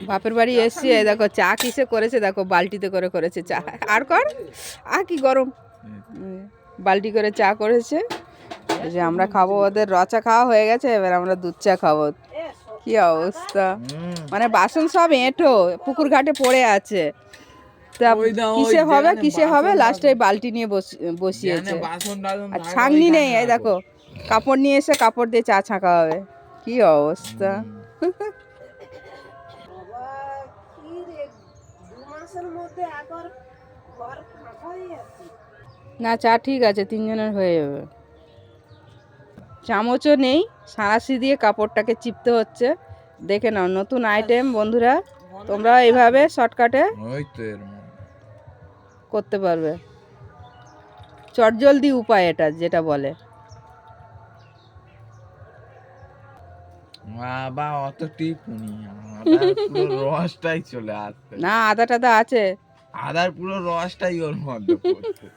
বাপের বাড়ি এসছি, এই দেখো চা কিসে করেছে, দেখো বালতিতে করে করেছে চা। আর কর, কি গরম। বালতি করে চা করেছে, এই যে আমরা খাবো। ওদের র চা খাওয়া হয়ে গেছে, এবার আমরা দুধ চা খাবো। কি অবস্থা, মানে বাসন সব এঁঠো পুকুর ঘাটে পড়ে আছে। তা কিসে হবে কিসে হবে, লাস্টে বালতি নিয়ে বসিয়েছে। আর ছাঁকনি নেই, এই দেখো কাপড় নিয়ে এসে কাপড় দিয়ে চা ছাঁকা হবে। কি অবস্থা। না চা ঠিক আছে, 3 জনের হয়ে যাবে। চামচও নেই, সাঁড়াশি দিয়ে কাপড়টাকে চিপতে হচ্ছে। দেখে নাও, নতুন আইটেম বন্ধুরা, তোমরা এইভাবে শর্টকাটে করতে পারবে। চটজলদি উপায় এটা, যেটা বলে। বাবা অত টিপুনি, আদার পুরো রসটাই চলে আসছে। না আদা টাদা আছে, আদার পুরো রসটাই ওর মধ্যে পড়ছে।